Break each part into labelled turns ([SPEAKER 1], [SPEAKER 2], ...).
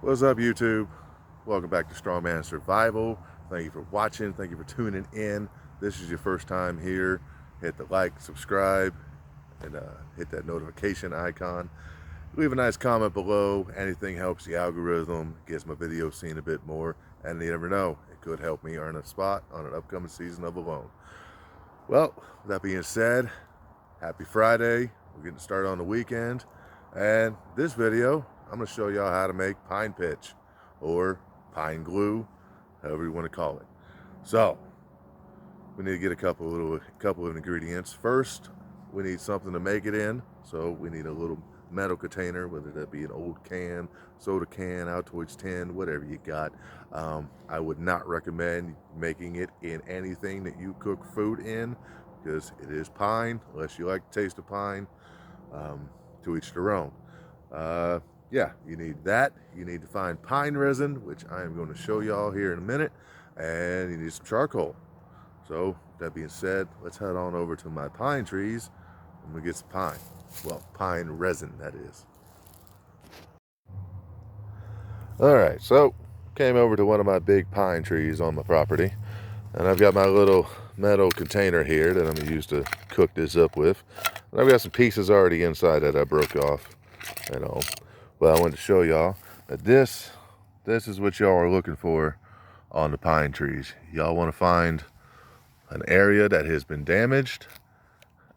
[SPEAKER 1] What's up, YouTube? Welcome back to Strongman Survival. Thank you for watching. Thank you for tuning in. This is your first time here. Hit the like, subscribe, and hit that notification icon. Leave a nice comment below. Anything helps the algorithm, gets my videos seen a bit more, and you never know, it could help me earn a spot on an upcoming season of Alone. Well, with that being said, happy Friday. We're getting started on the weekend, and this video I'm going to show y'all how to make pine pitch or pine glue, however you want to call it. So we need to get a couple of ingredients. First, we need something to make it in, so we need a little metal container, whether that be an old can, soda can, Altoids tin, whatever you got. I would not recommend making it in anything that you cook food in, because it is pine, unless you like the taste of pine. To each their own. Yeah, you need that. You need to find pine resin, which I am going to show y'all here in a minute, and you need some charcoal. So that being said, let's head on over to my pine trees and we get some pine. Well, pine resin, that is. All right, so came over to one of my big pine trees on my property, and I've got my little metal container here that I'm going to use to cook this up with. And I've got some pieces already inside that I broke off and all. But I wanted to show y'all that this is what y'all are looking for on the pine trees. Y'all want to find an area that has been damaged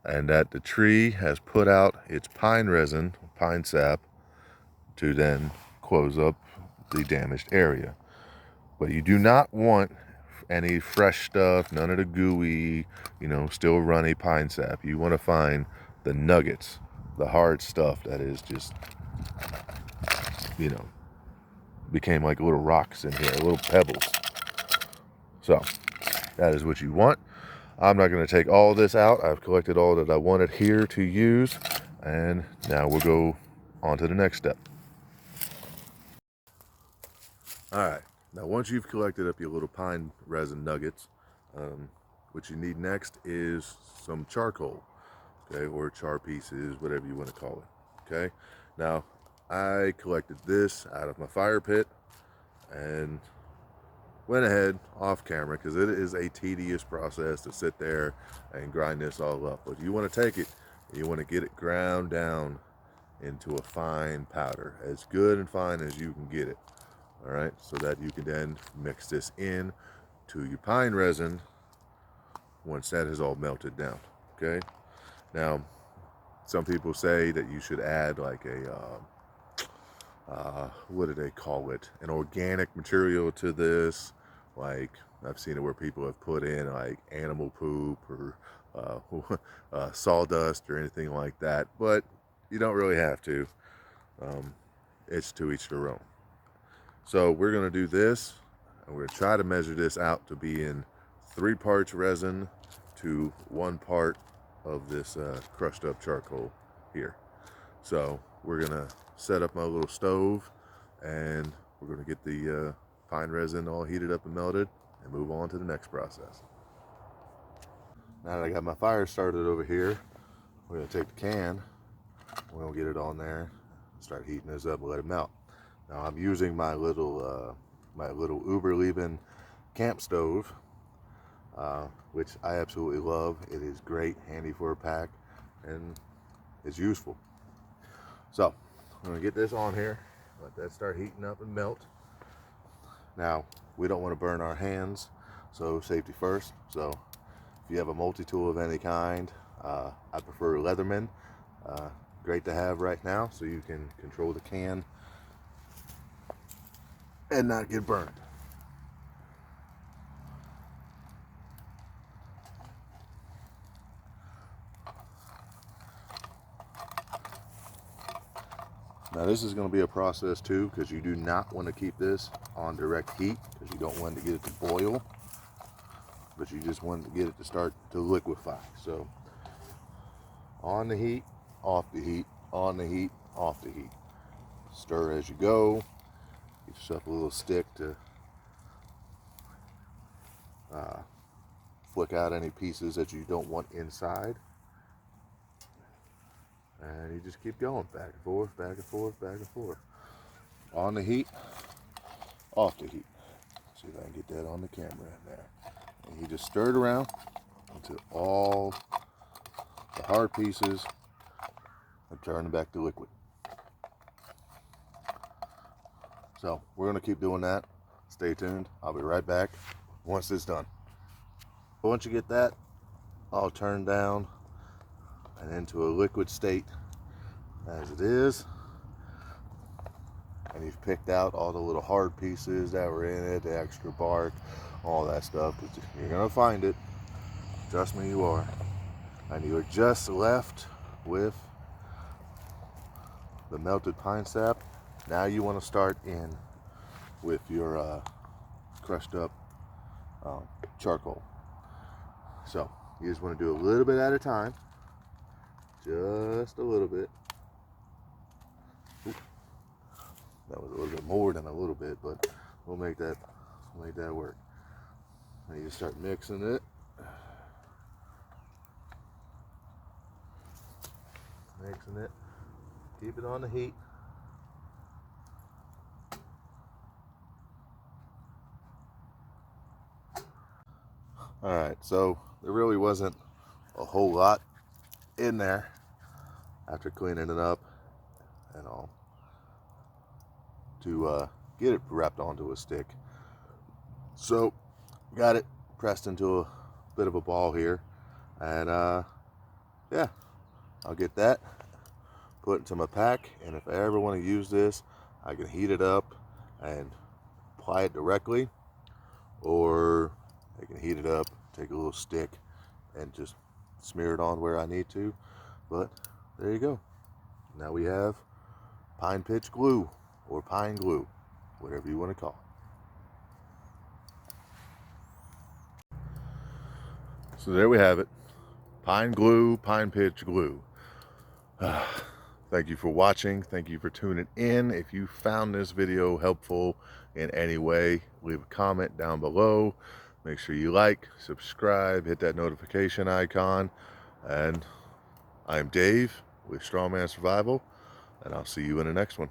[SPEAKER 1] and that the tree has put out its pine resin, pine sap, to then close up the damaged area. But you do not want any fresh stuff, none of the gooey, still runny pine sap. You want to find the nuggets, the hard stuff that is just, became like little rocks in here, little pebbles. So that is what you want. I'm not going to take all of this out. I've collected all that I wanted here to use, and now we'll go on to the next step. All right, now once you've collected up your little pine resin nuggets, what you need next is some charcoal, okay, or char pieces, whatever you want to call it, okay? Now, I collected this out of my fire pit and went ahead off camera because it is a tedious process to sit there and grind this all up. But you want to take it, you want to get it ground down into a fine powder, as good and fine as you can get it. All right, so that you can then mix this in to your pine resin once that is all melted down. Okay, now some people say that you should add like a what do they call it, an organic material to this. Like, I've seen it where people have put in like animal poop or sawdust or anything like that, but you don't really have to. It's to each their own. So we're going to do this, and we're going to try to measure this out to be in 3 parts resin to 1 part of this crushed up charcoal here. So we're going to set up my little stove, and we're going to get the pine resin all heated up and melted and move on to the next process. Now that I got my fire started over here, we're going to take the can, we're going to get it on there, start heating this up and let it melt. Now I'm using my little Uber-Leben camp stove, which I absolutely love. It is great, handy for a pack, and it's useful. So I'm going to get this on here, let that start heating up and melt. Now, we don't want to burn our hands, so safety first. So if you have a multi-tool of any kind, I prefer Leatherman. Great to have right now, so you can control the can and not get burned. Now this is going to be a process too, because you do not want to keep this on direct heat, because you don't want to get it to boil, but you just want to get it to start to liquefy. So on the heat, off the heat, on the heat, off the heat. Stir as you go. Get yourself a little stick to flick out any pieces that you don't want inside. And you just keep going back and forth, back and forth, back and forth. on the heat, off the heat. See if I can get that on the camera in there. And you just stir it around until all the hard pieces are turning back to liquid. So we're going to keep doing that. Stay tuned. I'll be right back once it's done. But once you get that all turned down and into a liquid state as it is, and you've picked out all the little hard pieces that were in it, the extra bark, all that stuff, because you're going to find it. Trust me, you are. And you are just left with the melted pine sap. Now you want to start in with your crushed up charcoal. So you just want to do a little bit at a time, just a little bit. Oop. That was a little bit more than a little bit, but we'll make that work. And you start mixing it. Mixing it. Keep it on the heat. Alright, so there really wasn't a whole lot in there after cleaning it up and all to get it wrapped onto a stick. So got it pressed into a bit of a ball here, and yeah, I'll get that, put it into my pack, and if I ever want to use this, I can heat it up and apply it directly, or I can heat it up, take a little stick, and just smear it on where I need to. But there you go. Now we have pine pitch glue, or pine glue, whatever you want to call it. So there we have it. Pine glue, pine pitch glue. Thank you for watching. Thank you for tuning in. If you found this video helpful in any way, leave a comment down below. Make sure you like, subscribe, hit that notification icon. And I'm Dave with Strongman Survival, and I'll see you in the next one.